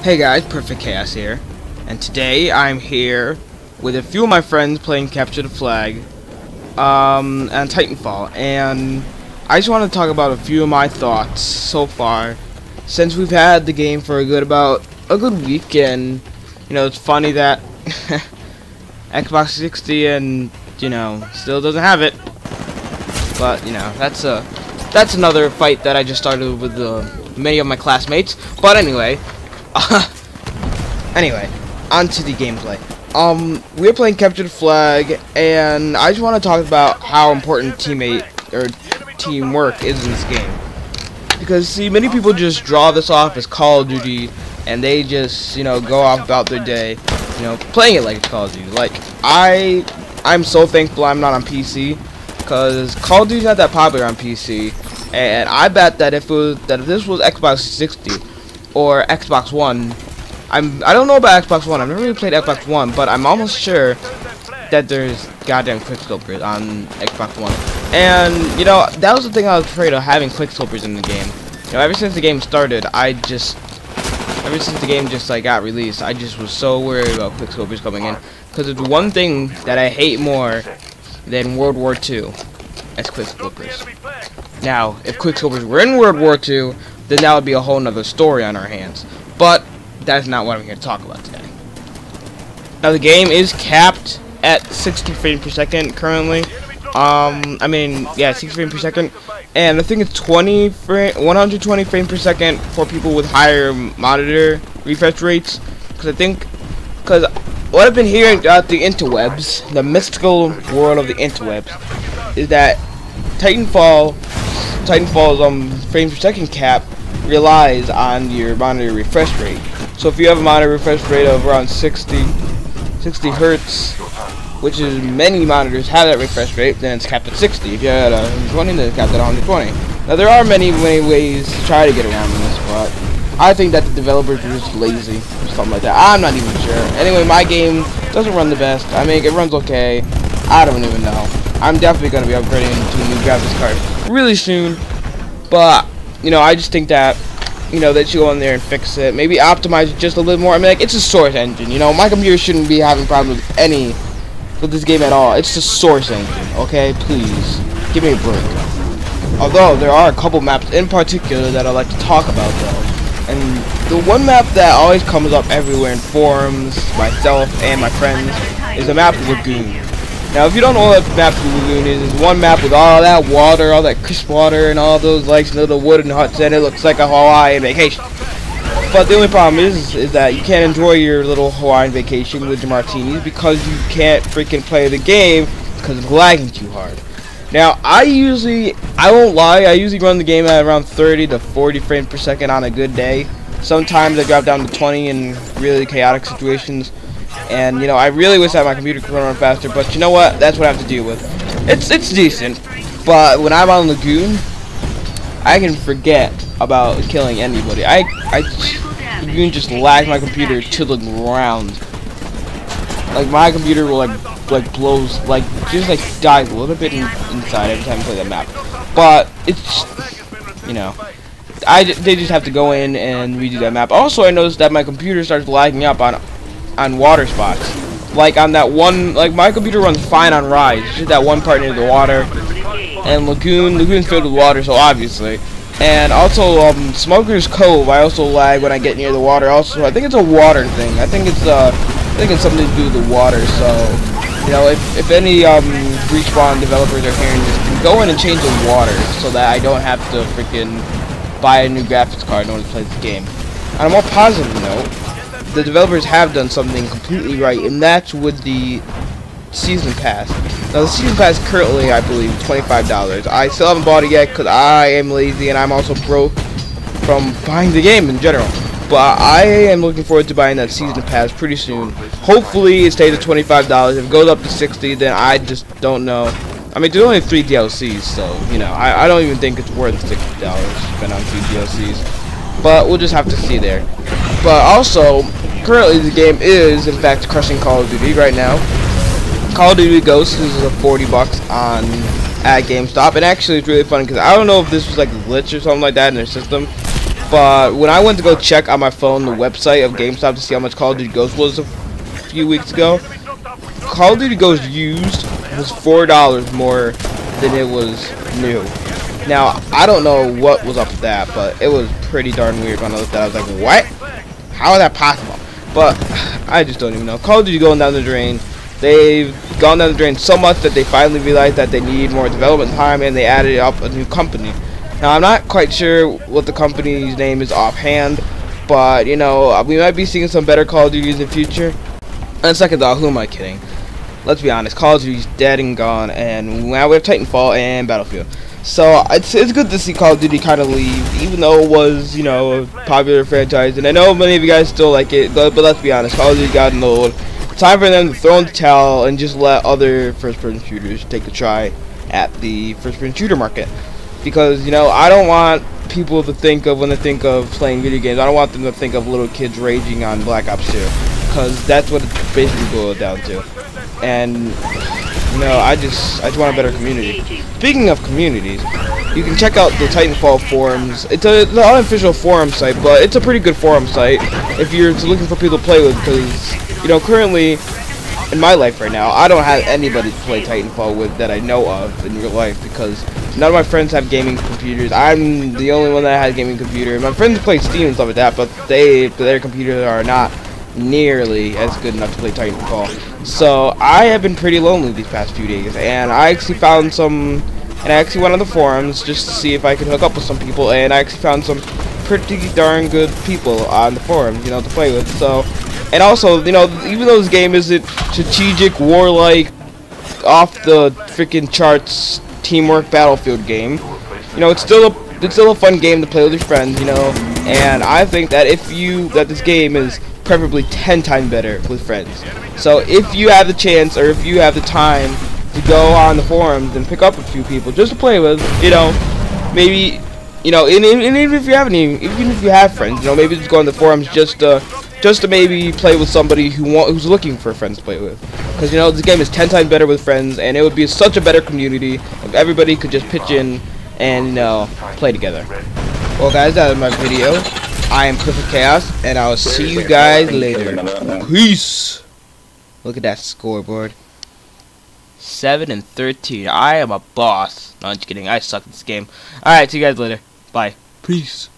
Hey guys, Perfect Chaos here, and today I'm here with a few of my friends playing Capture the Flag and Titanfall, and I just want to talk about a few of my thoughts so far since we've had the game for a good week. And you know, it's funny that Xbox 60 and still doesn't have it, but that's another fight that I just started with many of my classmates. But anyway, on to the gameplay. We're playing Capture the Flag, and I just want to talk about how important teamwork is in this game. Because see, many people just draw this off as Call of Duty, and they just go off about their day, playing it like it's Call of Duty. Like I'm so thankful I'm not on PC, because Call of Duty's not that popular on PC, and I bet that if this was Xbox 60 or Xbox One. I don't know about Xbox One. I've never really played Xbox One, but I'm almost sure that there's goddamn quickscopers on Xbox One. And that was the thing I was afraid of, having quickscopers in the game. Ever since the game started, ever since the game just got released, I just was so worried about quickscopers coming in, because it's one thing that I hate more than World War II. That's quickscopers. Now, if quickscopers were in World War II, then that would be a whole nother story on our hands. But that's not what I'm here to talk about today. Now, the game is capped at 60 frames per second currently. 60 frames per second, and I think it's 120 frames per second for people with higher monitor refresh rates. Because what I've been hearing about the interwebs, the mystical world of the interwebs, is that Titanfall's frames per second cap relies on your monitor refresh rate. So if you have a monitor refresh rate of around 60 hertz, which is many monitors have that refresh rate, then it's capped at 60. If you had 120, then it's capped at 120. Now there are many ways to try to get around this, but I think that the developers are just lazy or something like that. I'm not even sure. Anyway, my game doesn't run the best. I mean, it runs okay. I don't even know. I'm definitely going to be upgrading to a new graphics card really soon, but I just think that they should go in there and fix it. Maybe optimize it just a little more. I mean, it's a source engine. My computer shouldn't be having problems with this game at all. It's the source engine, okay? Please, give me a break. Although, there are a couple maps in particular that I like to talk about, though. And the one map that always comes up everywhere in forums, myself and my friends, is the map Lagoon. Now, if you don't know what map Lagoon is, it's one map with all that water, all that crisp water, and all those little wooden huts, and it looks like a Hawaiian vacation. But the only problem is that you can't enjoy your little Hawaiian vacation with your martinis because you can't freaking play the game because it's lagging too hard. Now, I won't lie, I usually run the game at around 30 to 40 frames per second on a good day. Sometimes I drop down to 20 in really chaotic situations. And I really wish that my computer could run faster, but you know what? That's what I have to deal with. It's decent, but when I'm on Lagoon, I can forget about killing anybody. Lagoon just lags my computer to the ground. Like my computer will blows just dies a little bit inside every time I play that map. But it's they just have to go in and redo that map. Also, I noticed that my computer starts lagging up on water spots. Like on that one, my computer runs fine on Rise. It's just that one part near the water. And Lagoon's filled with water, so obviously. And also, Smuggler's Cove, I also lag when I get near the water. Also, I think it's a water thing. I think it's something to do with the water. So, if any Respawn developers are hearing this, can go in and change the water so that I don't have to freaking buy a new graphics card in order to play this game. On a more positive note, the developers have done something completely right, and that's with the Season Pass. Now, the Season Pass currently, I believe, is $25. I still haven't bought it yet because I am lazy and I'm also broke from buying the game in general. But I am looking forward to buying that Season Pass pretty soon. Hopefully, it stays at $25. If it goes up to $60, then I just don't know. I mean, there's only 3 DLCs, so, I don't even think it's worth $60 to spend on 3 DLCs. But we'll just have to see there. But also, currently the game is, in fact, crushing Call of Duty right now. Call of Duty Ghosts is $40 at GameStop, and actually it's really funny because I don't know if this was like a glitch or something like that in their system, But when I went to go check on my phone the website of GameStop to see how much Call of Duty Ghost was a few weeks ago, Call of Duty Ghost used was $4 more than it was new. Now, I don't know what was up with that, but it was pretty darn weird when I looked at it. I was like, what? How is that possible? But I just don't even know. Call of Duty going down the drain. They've gone down the drain so much that they finally realized that they need more development time, and they added up a new company. Now, I'm not quite sure what the company's name is offhand, but, you know, we might be seeing some better Call of Duty in the future. And second thought, who am I kidding? Let's be honest, Call of Duty's dead and gone, and now we have Titanfall and Battlefield. So it's good to see Call of Duty kind of leave, even though it was, you know, a popular franchise. And I know many of you guys still like it, but let's be honest, Call of Duty gotten old. Time for them to throw in the towel and just let other first-person shooters take a try at the first-person shooter market. Because, you know, I don't want people to think of, when they think of playing video games, I don't want them to think of little kids raging on Black Ops 2. Because that's what it's basically boiled down to. And, you know, I just want a better community. Speaking of communities, you can check out the Titanfall forums. It's an unofficial forum site, but it's a pretty good forum site if you're looking for people to play with. Because, you know, currently, in my life right now, I don't have anybody to play Titanfall with that I know of in real life, because none of my friends have gaming computers. I'm the only one that has a gaming computer. My friends play Steam and stuff like that, but their computers are not nearly as good enough to play Titanfall. So I have been pretty lonely these past few days, and I actually found some, and I actually went on the forums just to see if I could hook up with some people, and I actually found some pretty darn good people on the forums, you know, to play with. So, and also, you know, even though this game isn't strategic, warlike, off the freaking charts teamwork battlefield game, you know, it's still a fun game to play with your friends, you know. And I think that this game is preferably 10 times better with friends. So if you have the chance, or if you have the time to go on the forums and pick up a few people just to play with, you know, maybe, you know, and even if you have friends, you know, maybe just go on the forums just to maybe play with somebody who's looking for friends to play with. Because, you know, this game is 10 times better with friends, and it would be such a better community if everybody could just pitch in and, you know, play together. Well, guys, that is my video. I am Perfect Chaos, and I'll see you guys later. Peace! Look at that scoreboard. 7-13. I am a boss. No, I'm just kidding. I suck at this game. Alright, see you guys later. Bye. Peace.